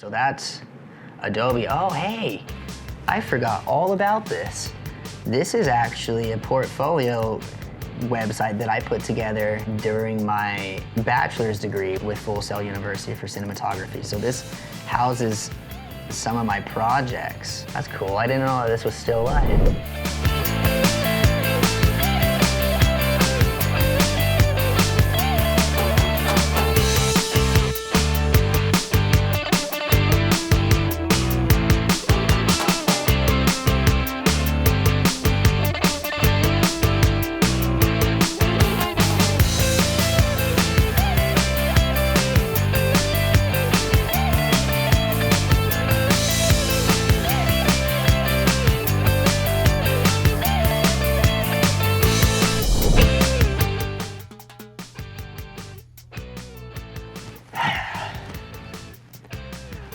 So that's Adobe. Oh, hey, I forgot all about this. This is actually a portfolio website that I put together during my bachelor's degree with Full Sail University for cinematography. So this houses some of my projects. That's cool. I didn't know this was still live.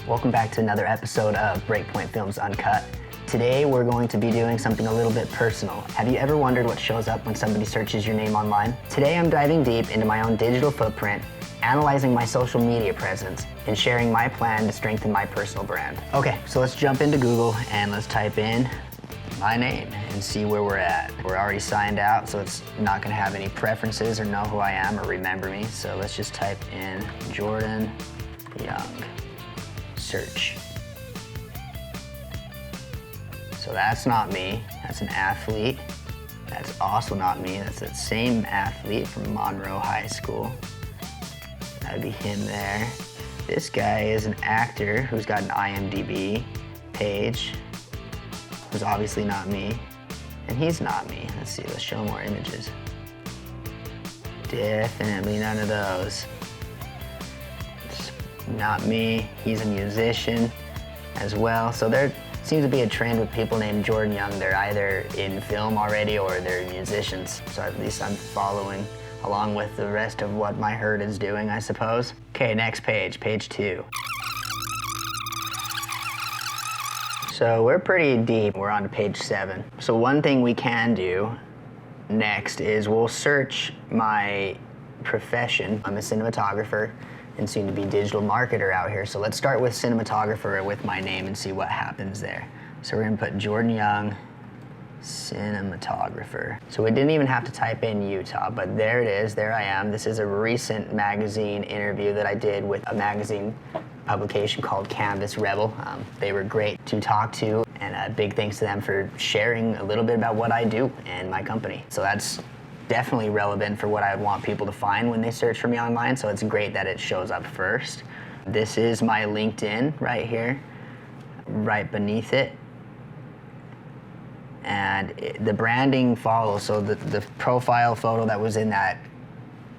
Welcome back to another episode of Break Point Films Uncut. Today we're going to be doing something a little bit personal. Have you ever wondered what shows up when somebody searches your name online? Today I'm diving deep into my own digital footprint, analyzing my social media presence, and sharing my plan to strengthen my personal brand. Okay, so let's jump into Google and let's type in my name and see where we're at. We're already signed out, so it's not gonna have any preferences or know who I am or remember me. So let's just type in Jordan Young. Search. So that's not me, that's an athlete. That's also not me, that's that same athlete from Monroe High School. That'd be him there. This guy is an actor who's got an IMDb page, who's obviously not me, and he's not me. Let's see, let's show more images. Definitely none of those. Not me. He's a musician as well. So there seems to be a trend with people named Jordan Young. They're either in film already or they're musicians. So at least I'm following along with the rest of what my herd is doing, I suppose. Okay, next page, page 2. So we're pretty deep. We're on to page 7. So one thing we can do next is we'll search my profession. I'm a cinematographer and soon to be digital marketer out here. So let's start with cinematographer with my name and see what happens there. So we're gonna put Jordan Young, cinematographer. So we didn't even have to type in Utah, but there it is, there I am. This is a recent magazine interview that I did with a magazine publication called Canvas Rebel. They were great to talk to, and a big thanks to them for sharing a little bit about what I do and my company. So that's definitely relevant for what I would want people to find when they search for me online, so it's great that it shows up first. This is my LinkedIn right here, right beneath it. And the branding follows, so the profile photo that was in that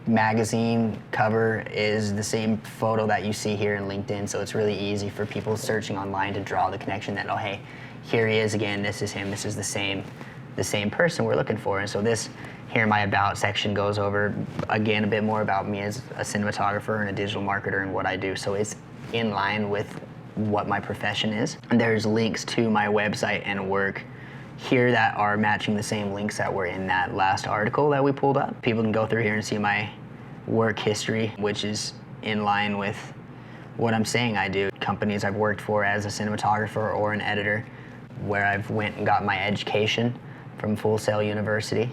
magazine cover is the same photo that you see here in LinkedIn, so it's really easy for people searching online to draw the connection that, oh hey, here he is again, this is him, this is the same person we're looking for. And so this here in my About section goes over, again, a bit more about me as a cinematographer and a digital marketer and what I do. So it's in line with what my profession is. And there's links to my website and work here that are matching the same links that were in that last article that we pulled up. People can go through here and see my work history, which is in line with what I'm saying I do. Companies I've worked for as a cinematographer or an editor, where I've went and got my education from Full Sail University,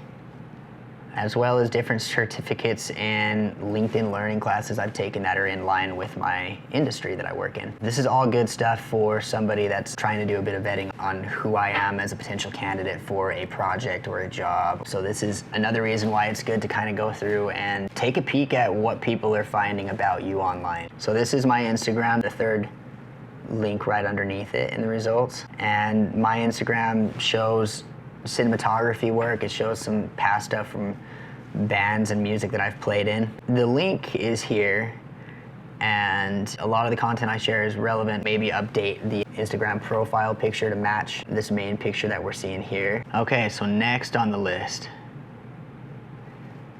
as well as different certificates and LinkedIn learning classes I've taken that are in line with my industry that I work in. This is all good stuff for somebody that's trying to do a bit of vetting on who I am as a potential candidate for a project or a job. So this is another reason why it's good to kind of go through and take a peek at what people are finding about you online. So this is my Instagram, the third link right underneath it in the results. And my Instagram shows cinematography work. It shows some past stuff from bands and music that I've played in. The link is here, and a lot of the content I share is relevant. Maybe update the Instagram profile picture to match this main picture that we're seeing here. Okay, so next on the list,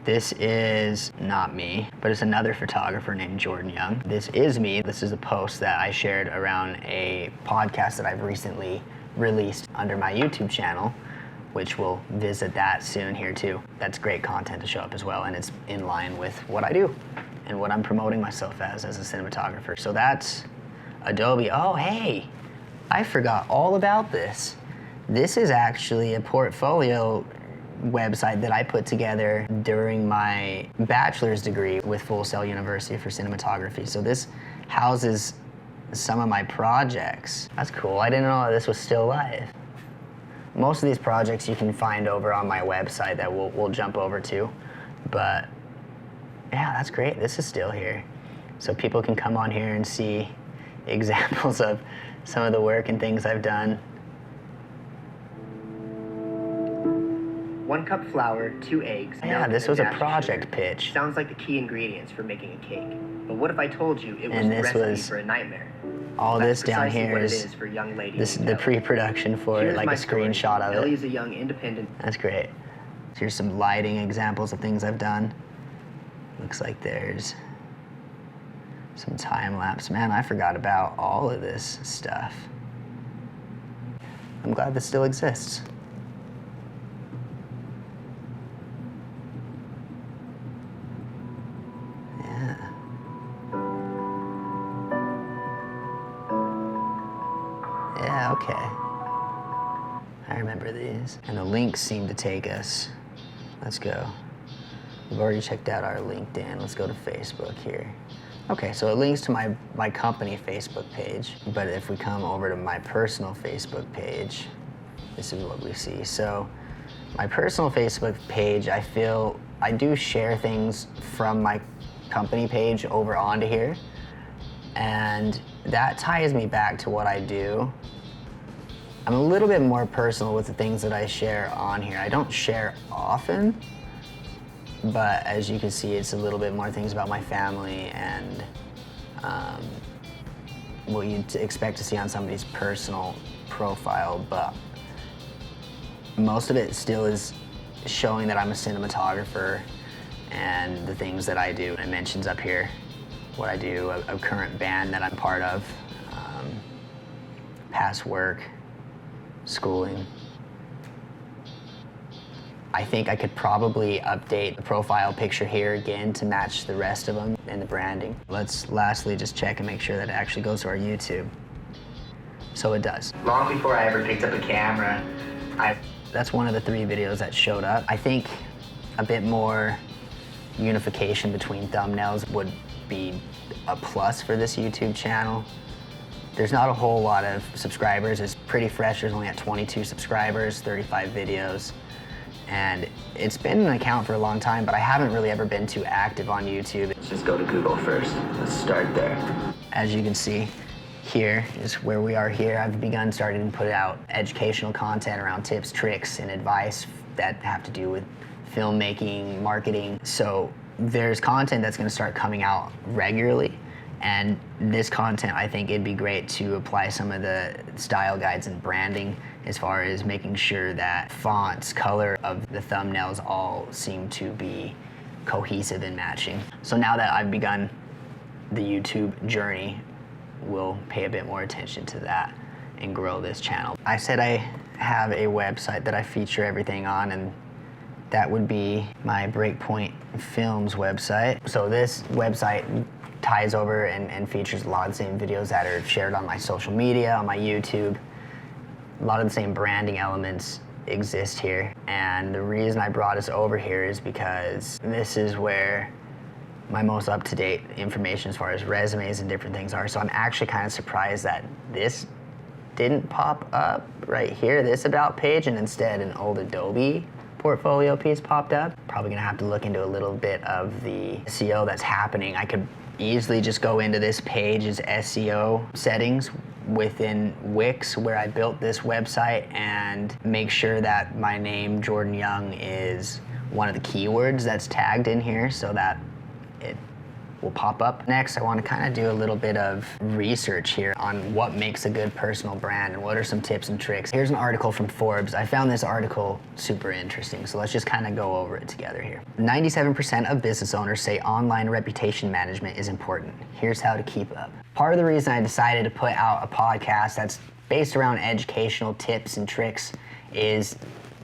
this is not me, but it's another photographer named Jordan Young. This is me. This is a post that I shared around a podcast that I've recently released under my YouTube channel, which we'll visit that soon here too. That's great content to show up as well, and it's in line with what I do and what I'm promoting myself as a cinematographer. So that's Adobe. Oh, hey, I forgot all about this. This is actually a portfolio website that I put together during my bachelor's degree with Full Sail University for cinematography. So this houses some of my projects. That's cool. I didn't know this was still live. Most of these projects you can find over on my website that we'll jump over to. But yeah, that's great. This is still here. So people can come on here and see examples of some of the work and things I've done. 1 cup flour, 2 eggs. Yeah, this was a project pitch. Sounds like the key ingredients for making a cake. But what if I told you it was And the this recipe was for a nightmare? all That's this down precisely here what it is for young ladies this in the Delhi. pre-production for it, Here's like my a story. screenshot of Ellie it. is a young independent. That's great. Here's some lighting examples of things I've done. Looks like there's some time lapse. Man, I forgot about all of this stuff. I'm glad this still exists. Yeah. Yeah, okay. I remember these. And the links seem to take us. Let's go. We've already checked out our LinkedIn. Let's go to Facebook here. Okay, so it links to my company Facebook page, but if we come over to my personal Facebook page, this is what we see. So my personal Facebook page, I feel I do share things from my company page over onto here, and that ties me back to what I do. I'm a little bit more personal with the things that I share on here. I don't share often, but as you can see, it's a little bit more things about my family and what you'd expect to see on somebody's personal profile, but most of it still is showing that I'm a cinematographer and the things that I do. It mentions up here what I do, a current band that I'm part of, past work, schooling. I think I could probably update the profile picture here again to match the rest of them and the branding. Let's lastly just check and make sure that it actually goes to our YouTube. So it does. Long before I ever picked up a camera, that's one of the 3 videos that showed up. I think a bit more unification between thumbnails would be a plus for this YouTube channel. There's not a whole lot of subscribers. It's pretty fresh. There's only at 22 subscribers, 35 videos. And it's been an account for a long time, but I haven't really ever been too active on YouTube. Let's just go to Google first. Let's start there. As you can see, here is where we are here. I've starting to put out educational content around tips, tricks, and advice that have to do with filmmaking, marketing. So there's content that's gonna start coming out regularly. And this content, I think it'd be great to apply some of the style guides and branding as far as making sure that fonts, color of the thumbnails all seem to be cohesive and matching. So now that I've begun the YouTube journey, we'll pay a bit more attention to that and grow this channel. I said I have a website that I feature everything on, and that would be my Break Point Films website. So this website ties over and features a lot of the same videos that are shared on my social media, on my YouTube. A lot of the same branding elements exist here. And the reason I brought us over here is because this is where my most up-to-date information as far as resumes and different things are. So I'm actually kind of surprised that this didn't pop up right here, this about page, and instead an old Adobe portfolio piece popped up. Probably gonna have to look into a little bit of the SEO that's happening. I could easily just go into this page's SEO settings within Wix where I built this website and make sure that my name, Jordan Young, is one of the keywords that's tagged in here so that it will pop up. Next, I want to kind of do a little bit of research here on what makes a good personal brand and what are some tips and tricks. Here's an article from Forbes. I found this article super interesting, so let's just kind of go over it together here. 97% of business owners say online reputation management is important. Here's how to keep up. Part of the reason I decided to put out a podcast that's based around educational tips and tricks is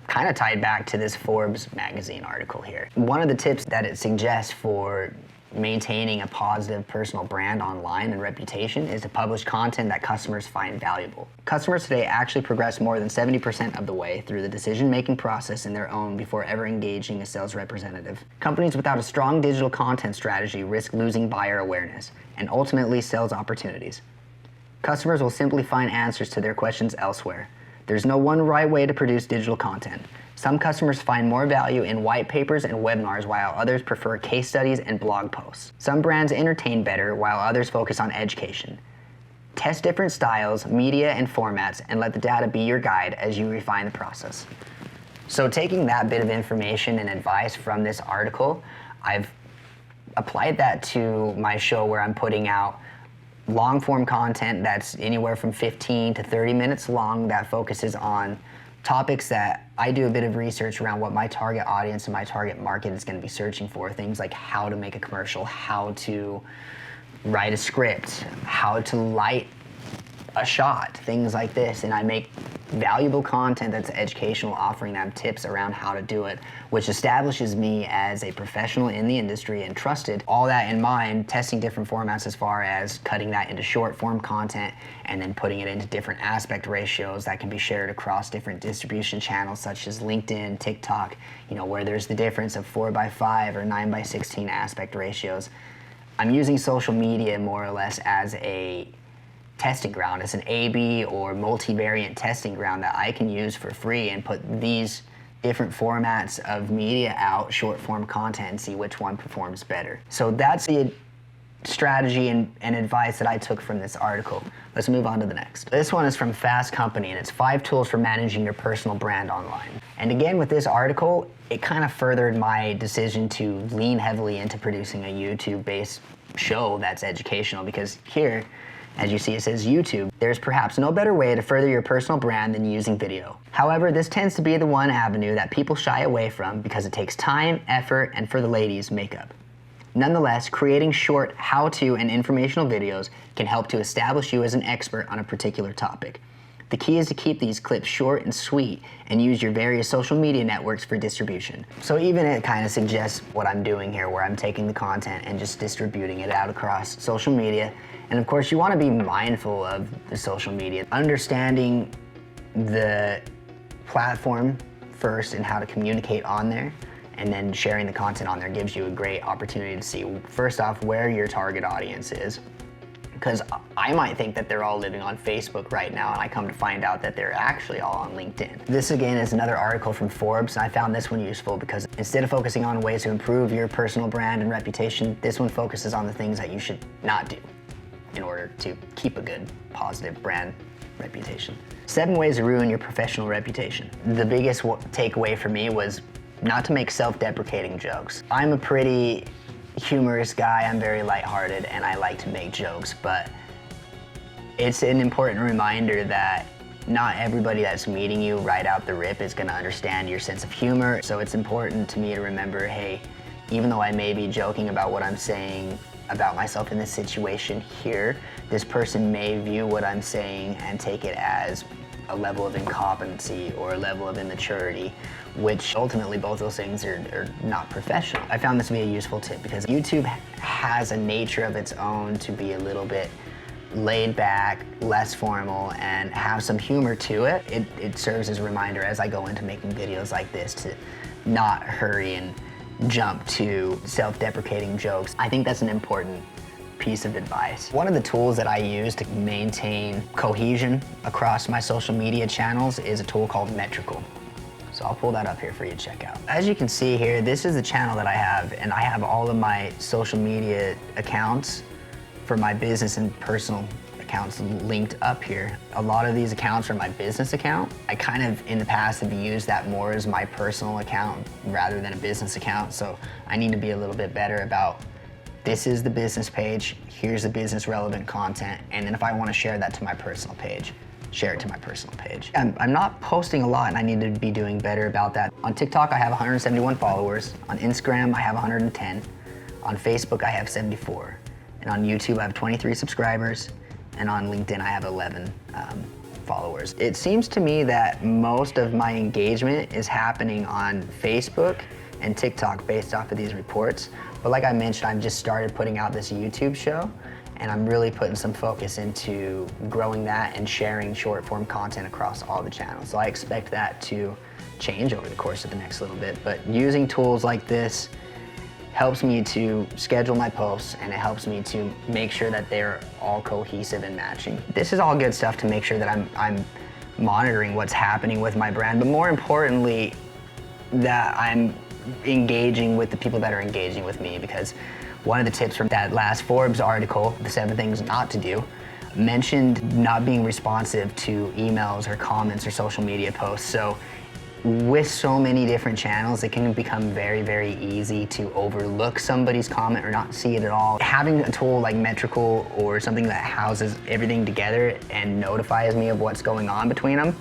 kind of tied back to this Forbes magazine article here. One of the tips that it suggests for maintaining a positive personal brand online and reputation is to publish content that customers find valuable. Customers today actually progress more than 70% of the way through the decision-making process in their own before ever engaging a sales representative. Companies without a strong digital content strategy risk losing buyer awareness and ultimately sales opportunities. Customers will simply find answers to their questions elsewhere. There's no one right way to produce digital content. Some customers find more value in white papers and webinars, while others prefer case studies and blog posts. Some brands entertain better, while others focus on education. Test different styles, media, and formats, and let the data be your guide as you refine the process. So taking that bit of information and advice from this article, I've applied that to my show where I'm putting out long-form content that's anywhere from 15 to 30 minutes long that focuses on topics that I do a bit of research around what my target audience and my target market is going to be searching for. Things like how to make a commercial, how to write a script, how to light a shot, things like this. And I make valuable content that's educational, offering them tips around how to do it, which establishes me as a professional in the industry and trusted. All that in mind, testing different formats as far as cutting that into short form content and then putting it into different aspect ratios that can be shared across different distribution channels such as LinkedIn, TikTok, where there's the difference of 4:5 or 9:16 aspect ratios. I'm using social media more or less as a testing ground, as an A/B or multivariate testing ground that I can use for free and put these different formats of media out, short form content, and see which one performs better. So that's the strategy and advice that I took from this article. Let's move on to the next. This one is from Fast Company, and it's 5 tools for managing your personal brand online. And again, with this article, it kind of furthered my decision to lean heavily into producing a YouTube-based show that's educational, because here, as you see, it says YouTube. There's perhaps no better way to further your personal brand than using video. However, this tends to be the one avenue that people shy away from because it takes time, effort, and for the ladies, makeup. Nonetheless, creating short how-to and informational videos can help to establish you as an expert on a particular topic. The key is to keep these clips short and sweet and use your various social media networks for distribution. So even it kind of suggests what I'm doing here, where I'm taking the content and just distributing it out across social media. And of course, you want to be mindful of the social media, understanding the platform first and how to communicate on there, and then sharing the content on there gives you a great opportunity to see, first off, where your target audience is. Because I might think that they're all living on Facebook right now, and I come to find out that they're actually all on LinkedIn. This again is another article from Forbes, and I found this one useful because instead of focusing on ways to improve your personal brand and reputation, this one focuses on the things that you should not do in order to keep a good, positive brand reputation. 7 ways to ruin your professional reputation. The biggest takeaway for me was not to make self-deprecating jokes. I'm a pretty humorous guy, I'm very lighthearted, and I like to make jokes, but it's an important reminder that not everybody that's meeting you right out the rip is gonna understand your sense of humor. So it's important to me to remember, hey, even though I may be joking about what I'm saying about myself in this situation here, this person may view what I'm saying and take it as a level of incompetency or a level of immaturity, which ultimately both those things are not professional. I found this to be a useful tip because YouTube has a nature of its own to be a little bit laid back, less formal, and have some humor to it. It serves as a reminder as I go into making videos like this to not hurry and jump to self-deprecating jokes. I think that's an important piece of advice. One of the tools that I use to maintain cohesion across my social media channels is a tool called Metrical. So I'll pull that up here for you to check out. As you can see here, this is the channel that I have, and I have all of my social media accounts for my business and personal accounts linked up here. A lot of these accounts are my business account. I kind of, in the past, have used that more as my personal account rather than a business account, so I need to be a little bit better about this is the business page, here's the business relevant content, and then if I want to share that to my personal page, share it to my personal page. I'm not posting a lot, and I need to be doing better about that. On TikTok, I have 171 followers. On Instagram, I have 110. On Facebook, I have 74. And on YouTube, I have 23 subscribers. And on LinkedIn, I have 11 followers. It seems to me that most of my engagement is happening on Facebook and TikTok based off of these reports, But like I mentioned, I've just started putting out this YouTube show, and I'm really putting some focus into growing that and sharing short form content across all the channels. So I expect that to change over the course of the next little bit. But using tools like this helps me to schedule my posts, and it helps me to make sure that they're all cohesive and matching. This is all good stuff to make sure that I'm monitoring what's happening with my brand, but more importantly, that I'm engaging with the people that are engaging with me, because one of the tips from that last Forbes article, the 7 things not to do, mentioned not being responsive to emails or comments or social media posts. So with so many different channels, it can become very, very easy to overlook somebody's comment or not see it at all. Having a tool like Metrical or something that houses everything together and notifies me of what's going on between them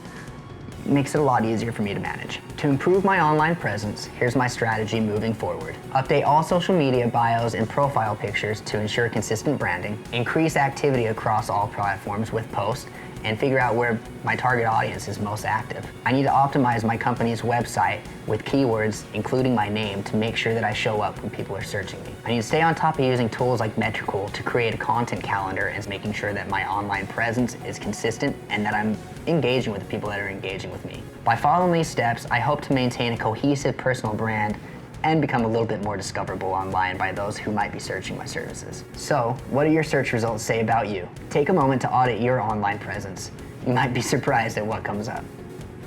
makes it a lot easier for me to manage. To improve my online presence, here's my strategy moving forward. Update all social media bios and profile pictures to ensure consistent branding. Increase activity across all platforms with posts, and figure out where my target audience is most active. I need to optimize my company's website with keywords, including my name, to make sure that I show up when people are searching me. I need to stay on top of using tools like Metrical to create a content calendar and making sure that my online presence is consistent and that I'm engaging with the people that are engaging with me. By following these steps, I hope to maintain a cohesive personal brand and become a little bit more discoverable online by those who might be searching my services. So, what do your search results say about you? Take a moment to audit your online presence. You might be surprised at what comes up,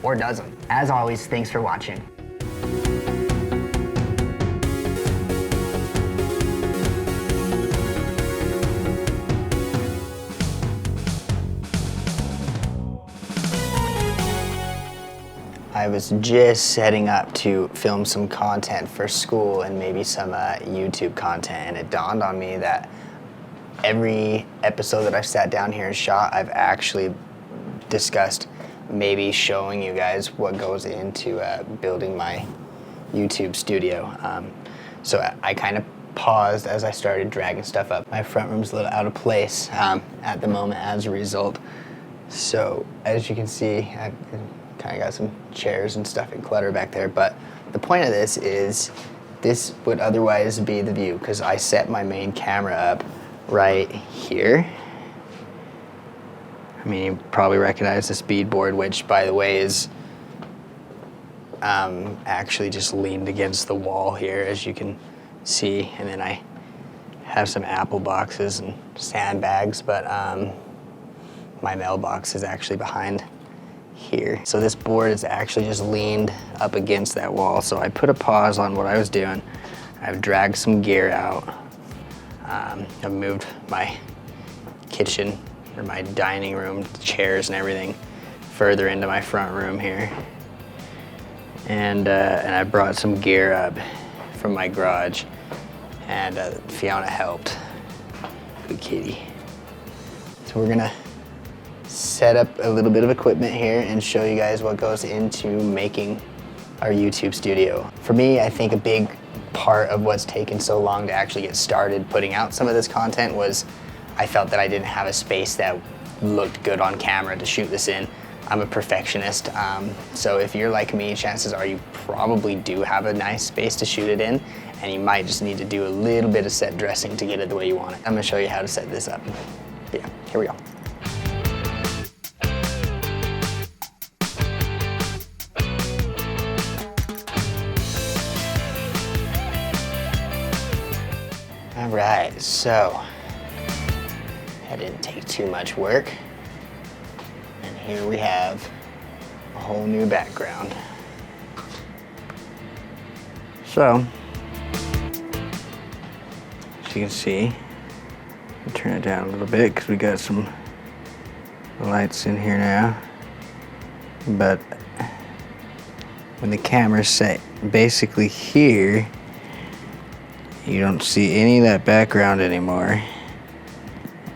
or doesn't. As always, thanks for watching. I was just setting up to film some content for school and maybe some YouTube content, and it dawned on me that every episode that I've sat down here and shot, I've actually discussed maybe showing you guys what goes into building my YouTube studio. So I kind of paused as I started dragging stuff up. My front room's a little out of place at the moment as a result. So as you can see, I've kind of got some chairs and stuff and clutter back there, but the point of this is this would otherwise be the view, because I set my main camera up right here. I mean, you probably recognize the speed board, which by the way is actually just leaned against the wall here, as you can see, and then I have some apple boxes and sandbags, but my mailbox is actually behind here. So this board is actually just leaned up against that wall. So I put a pause on what I was doing. I've dragged some gear out. I've moved my kitchen or my dining room chairs and everything further into my front room here. And I brought some gear up from my garage, and Fiona helped. Good kitty. So we're gonna set up a little bit of equipment here and show you guys what goes into making our YouTube studio. For me, I think a big part of what's taken so long to actually get started putting out some of this content was I felt that I didn't have a space that looked good on camera to shoot this in. I'm a perfectionist, so if you're like me, chances are you probably do have a nice space to shoot it in, and you might just need to do a little bit of set dressing to get it the way you want it. I'm gonna show you how to set this up. Yeah, here we go. All right, so that didn't take too much work. And here we have a whole new background. So, as you can see, I'll turn it down a little bit because we got some lights in here now. But when the camera's set basically here, you don't see any of that background anymore.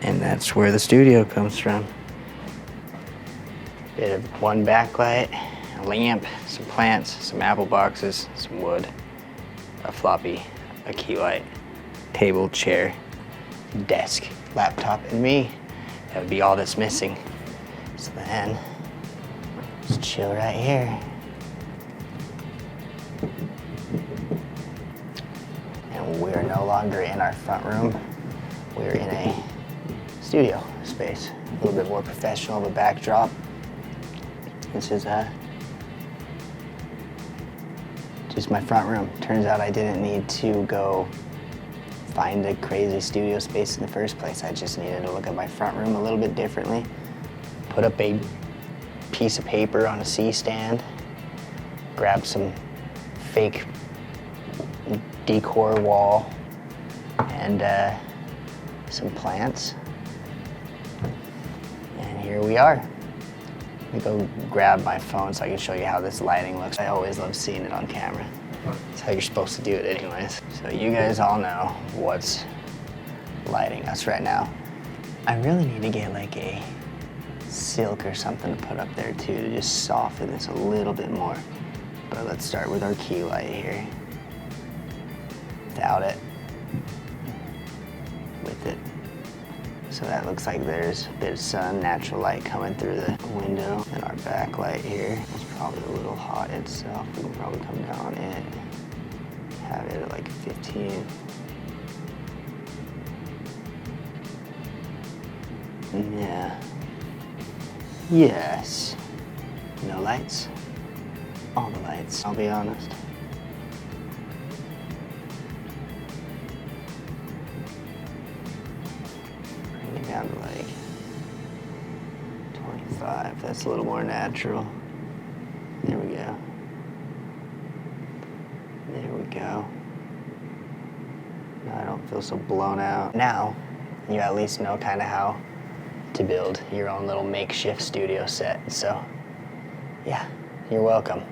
And that's where the studio comes from. Bit of one backlight, a lamp, some plants, some apple boxes, some wood, a floppy, a key light, table, chair, desk, laptop, and me. That would be all that's missing. So then, just chill right here. And we're no longer in our front room. We're in a studio space, a little bit more professional of a backdrop. This is just my front room. Turns out I didn't need to go find a crazy studio space in the first place. I just needed to look at my front room a little bit differently, put up a piece of paper on a C-stand, grab some fake decor wall, and some plants. And here we are. Let me go grab my phone so I can show you how this lighting looks. I always love seeing it on camera. That's how you're supposed to do it anyways. So you guys all know what's lighting us right now. I really need to get like a silk or something to put up there too to just soften this a little bit more. But let's start with our key light here. Without it. With it. So that looks like there's a bit of sun, natural light coming through the window. And our backlight here is probably a little hot itself. We can probably come down on it. Have it at like 15. Yeah. Yes. No lights. All the lights, I'll be honest. Bring it down to like 25. That's a little more natural. There we go. There we go. Now I don't feel so blown out. Now, you at least know kind of how to build your own little makeshift studio set. So, yeah, you're welcome.